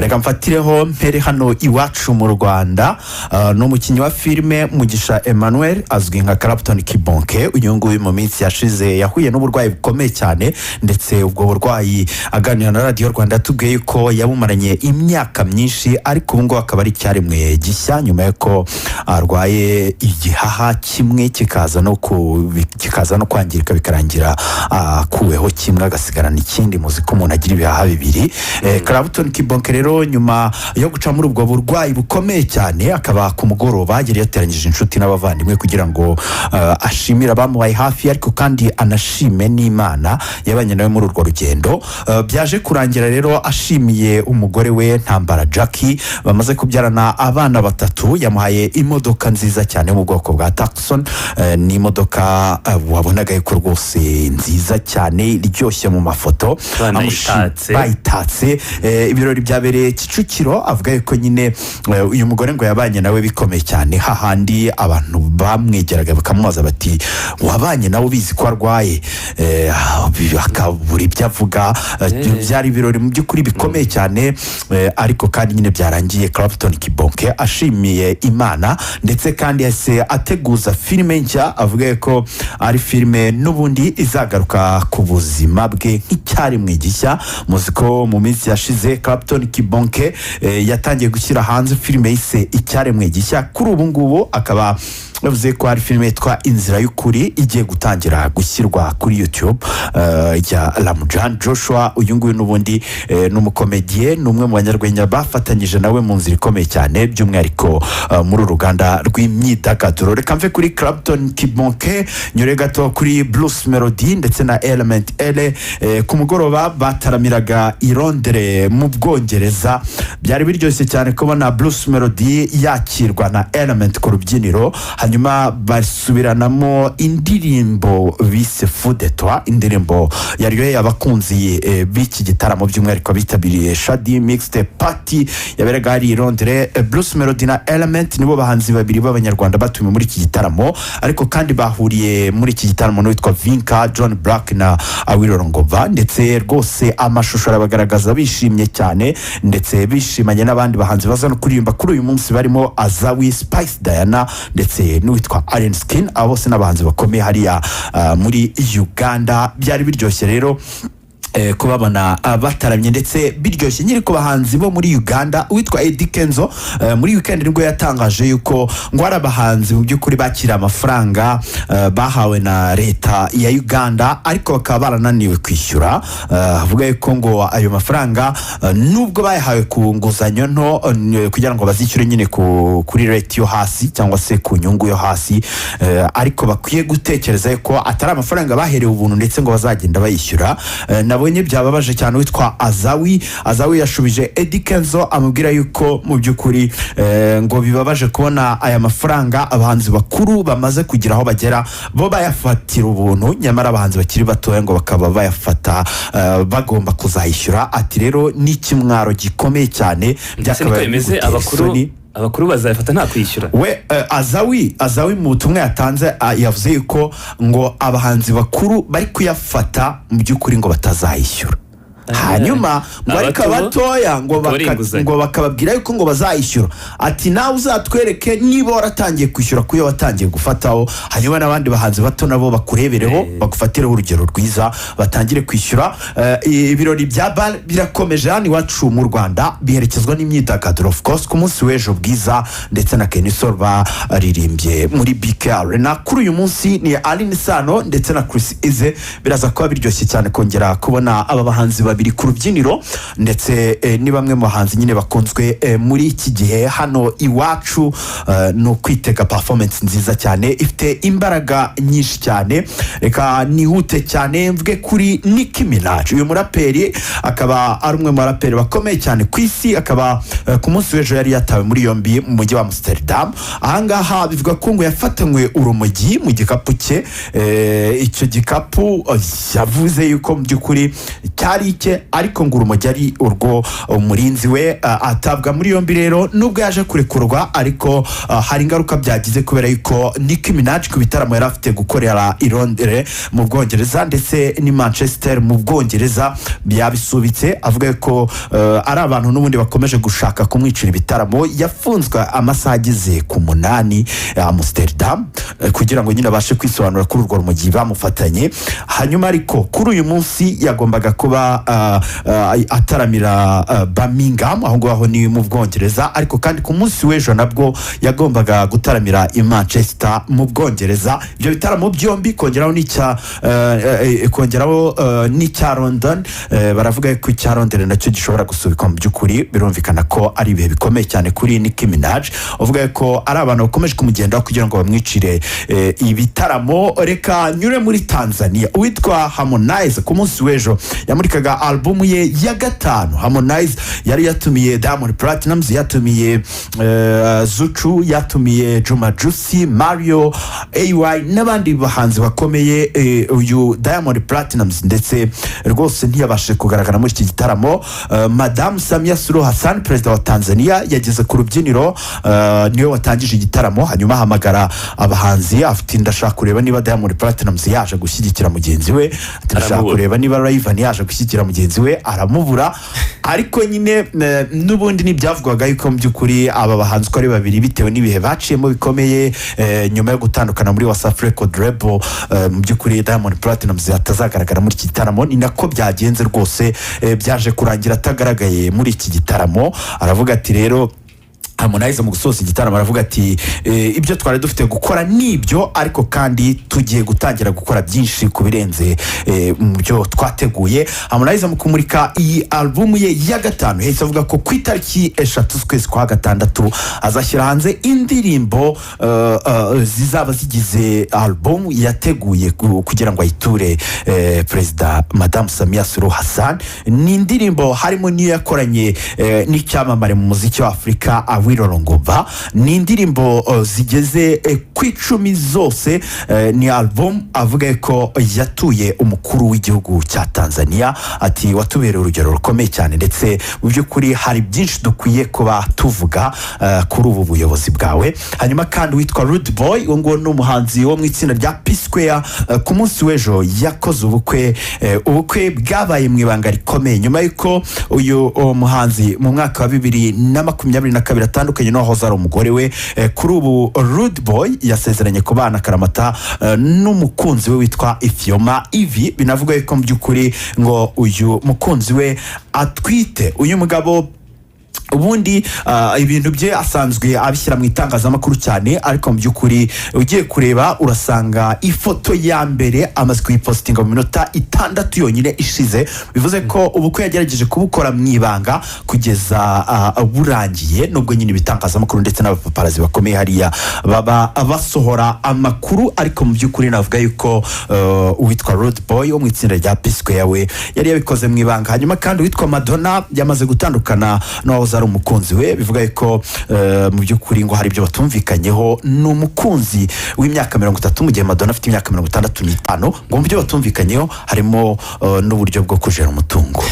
reka mfatireho mpere hano iwacu mu Rwanda. No mukinnyi wa filime Mugisha Emmanuel azwi nka Clapton Kibonke, uyu nguyu mu minsi yashize yahuye n'uburwayi bukomeye cyane, ndetse ubwo burwayi aganira na Radio Rwanda tubwiye ko yabumaranye imyaka myinshi, ariko ubu ngo akaba ari cyaremwe gishya nyuma y'uko arwaye igihaha kimwe kikaza no kwangirika bikarangira kuweho kimwe agasigarana ikindi. Muzi ko umuntu agira ibihaha bibiri. Clapton Kibonke rero nyuma yo guca muri ubwo burwayi bukomeye cyane, akaba ku mugoroba yari yateranyije inshuti n'abavandimwe kugira ngo ashimira abamubaye hafi, ariko kandi anashime n'Imana yabanye nawe muri urwo rugendo. Byaje kurangira rero ashimiye umugore we Ntambara Jackie, bamaze kubyarana abana batatu. Yamuhaye imodoka nziza cyane mu bwoko bwa Tucson, ni imodoka wabonaga yuko rwose nziza cyane iryoshye mu mafoto, bayitatse. Ibirori byabereye Kicukiro. Avuga yuko nyine uyu mugore ngo yabanye nawe bikomeye cyane, hahandi abantu bamwegeraga bakamubaza bati wabanye nawe ubizi ko arwaye, akabura ibyo avuga. Byari ibirori mu by'ukuri bikomeye cyane, ariko kandi nyine byarangiye Clapton Kibonke ashimiye Imana, ndetse kandi yase ateguza filime nshya. Avuga ko ari filime n'ubundi izagaruka ku buzima bwe nk'icyaremwe gishya. Muzi ko mu minsi yashize Clapton Kibonke yatangiye gushyira hanze filime yise Icyaremwe Gishya. Kuri ubu ngubu akaba yavuze ko hari filime yitwa Inzira y'Ukuri igiye gutangira gushyirwa kuri YouTube ya Ramjan Joshua. Uyu nguyu n'ubundi n'umukomediye, n'umwe mu banyarwenya bafatanyije nawe mu nzira ikomeye cyane, by'umwihariko muri uruganda rw'imyidagaduro. Reka mve kuri Clapton Kibonke nyure gato kuri Blues Melody ndetse na Element L. Ku mugoroba bataramiraga i Londres mu Bwongereza. Byari biryoshye cyane kubona Blues Melody yakirwa na Element ku rubyiniro, hanyuma basubiranamo indirimbo bise Fudetwa, indirimbo yaryoheye abakunzi b'iki gitaramo, by'umwihariko bitabiriye Shadi Mixtape Party yaberaga ari i Londres. Blues Melody na Element nibo bahanzi babiri b'abanyarwanda batumiwe muri iki gitaramo, ariko kandi bahuriye muri iki gitaramo n'uwitwa Vinka, John Black na Awilo Ngova, ndetse rwose amashusho arabagaragaza bishimye cyane, ndetse bishimanye n'abandi bahanzi baza no kuririmba kuri uyu munsi barimo Azawi, Spice Diana ndetse n'uwitwa Allen Skin. Abo bose n'abahanzi bakomeye hariya muri Uganda. Byari biryoshye rero kubabona bataramye ndetse biryoshye nyiri ku bahanzi bo muri Uganda. Uwitwa Eddie Kenzo muri weekend nibwo yatangaje yuko ngo ari abahanzi mu by'ukuri bakira amafaranga bahawe na leta ya Uganda, ariko bakaba barananiwe kwishyura. Avuga yuko ngo ayo mafaranga nubwo bayahawe ku nguzanyo nto kugira ngo bazishyure nyine kuri rate yo hasi cyangwa se ku nyungu yo hasi, ariko bakwiye gutekereza yuko atari amafaranga baherewe ubuntu ndetse ngo bazagenda bayishyura. Nabonye byababaje cyane witwa Azawi yashubije Eddie Kenzo amubwira yuko mu by'ukuri ngo bibabaje kubona aya mafaranga abahanzi bakuru bamaze kugira aho bagera bo bayafatira ubuntu, nyamara abahanzi bakiri batoya ngo bakaba bayafata bagomba kuzayishyura. Ati rero ni kimwaro gikomeye cyane byakabaye abakuru bazayafata nta kwishyura. We Azawi mu butumwa yatanze yavuze yuko ngo abahanzi bakuru bari kuyafata mu by'ukuri ngo batazayishyura, hanyuma ngo ariko abatoya ngo bakababwira yuko ngo bazayishyura. Ati nawe uzatwereke niba waratangiye kwishyura kuyo watangiye gufataho, hanyuma n'abandi bahanzi bato nabo bakurebereho bagufatireho urugero rwiza batangire kwishyura. Ibirori bya bal birakomeje hano iwacu mu Rwanda, biherekezwa n'imyidagaduro of course. Ku munsi w'ejo Ubwiza ndetse na Kenisol baririmbye muri BK Arena. Kuri uyu munsi ni Aline Sano ndetse na Chris Ize. Biraza kuba biryoshye cyane kongera kubona aba bahanzi babiri ku rubyiniro, ndetse ni bamwe mu bahanzi nyine bakunzwe muri iki gihe hano iwacu. No kwitega performance nziza cyane ifite imbaraga nyinshi cyane. Reka nihute cyane mvuge kuri Nicki Minaj. Uyu muraperi akaba ari umwe mu baraperi bakomeye cyane ku isi, akaba ku munsi w'ejo yari yatawe muri yombi mu mujyi wa Amsterdam. Ahangaha bivuga ko ngo yafatanywe urumogi mu gikapu cye. Icyo gikapu yavuze yuko mu by'ukuri cyari bike ariko ngo urumogi ari urwo umurinzi we atabwa muri yombi rero nubwo yaje kurekurwa ariko hari ingaruka byagize kubera yuko Nicki Minaj ku bitaramo yari afite gukorera i Londres mu Bwongereza ndetse ni Manchester mu Bwongereza byabisubitse avuga ko ari abantu n'ubundi bakomeje gushaka kumwicira ibitaramo yafunzwe amasaha ageze ku 8 Amsterdam kugira ngo nyine abashe kwisobanura kuri urwo rumogi bamufatanye hanyuma ariko kuri uyu munsi yagombaga kuba ataramira Birmingham aho ngaho ni mu Bwongereza ariko kandi ku munsi w'ejo nabwo yagombaga gutaramira i Manchester mu Bwongereza ibyo bitaramo byombi kongeraho n'icya London baravuga ko icya London nacyo gishobora gusubikwa mu by'ukuri birumvikana ko ari ibihe bikomeye cyane kuri Nicki Minaj uvuga ko ari abantu bakomeje kumugendaho kugira ngo bamwicire ibitaramo reka nyure muri Tanzania uwitwa Harmonize ku munsi w'ejo yamurikaga album ye ya 5 Harmonize yari yatumiye Diamond Platnumz yatumiye Zuchu yatumiye Juma Juicy Mario AY n'abandi bahanzi bakomeye uyu Diamond Platnumz ndetse rwose ntiyabashe kugaragara muri iki gitaramo Madame Samia Suluhu Hassan president wa Tanzania yageze ku rubyiniro niwe watangije igitaramo hanyuma hamagara abahanzi afite ndashaka kureba niba Diamond Platnumz yaje gushyigikira mugenzi we ndashaka kureba niba Rayvanny yaje gushyigikira mugenzi we aramubura ariko nyine n'ubundi n'ibyavugwaga yuko mu by'ukuri aba bahanzi ko ari babiri bitewe n'ibihe baciyemo bikomeye nyuma yo gutandukana muri Wasafi Record Label mu by'ukuri Diamond Platnumz atazagaragara muri iki gitaramo ni nako byagenze rwose byaje kurangira atagaragaye muri iki gitaramo aravuga ati rero Harmonize mu gusoza igitaramo aravuga ati ibyo twari dufite gukora nibyo ariko kandi tugiye gutangira gukora byinshi kubirenze mu byo twateguye Harmonize mu kumurika iyi album ye ya 5 yahise avuga ko ku itariki 3 z'ukwezi kwa 6 azashyira hanze indirimbo zizaba zigize album yateguye kugira ngo ayiture Perezida Madame Samia Suluhu Hassan ni indirimbo harimo niyo yakoranye n'icyamamare mu muziki wa Afrika Wirorongova ni indirimbo zigeze ku 10 zose ni album avuga ko yatuye umukuru w'igihugu cya Tanzania ati watubereye urugero rukomeye cyane ndetse mu by'ukuri hari byinshi dukwiye kuba tuvuga kuri ubu buyobozi bwawe hanyuma kandi witwa Rude Boy ngo ni umuhanzi wo mu itsinda rya P-Square ku munsi w'ejo yakoze ubukwe bwabaye mu ibanga rikomeye nyuma yuko uyu muhanzi mu mwaka wa 2022 atandukanye no hoza ari umugore we kuri ubu Rude Boy yasezeranye kubana karamata n'umukunzi we witwa Ifyoma Ivi binavuga ko mu by'ukuri ngo uyu mukunzi we atwite uyu mugabo ubundi ibintu bye asanzwe abishyira mu itangazamakuru cyane ariko mu by'ukuri ugiye kureba urasanga ifoto ya mbere amaze kuyipostinga mu minota 6 yonyine ishize bivuze ko ubukwe yagerageje kubukora mu ibanga kugeza burangiye nubwo nyine ibitangazamakuru ndetse n'abapaparazi bakomeye hariya baba basohora amakuru ariko mu by'ukuri navuga yuko uwitwa Rude Boy wo mu itsinda rya P-Square we yari yabikoze mu ibanga hanyuma kandi uwitwa Madonna yamaze gutandukana no ari umukunzi we bivuga ko mu by'ukuri ngo hari ibyo batumvikanyeho n'umukunzi w'imyaka 30 mu gihe Madonna afite imyaka 65 ngo mu byo batumvikanyeho harimo n'uburyo bwo kujera umutungo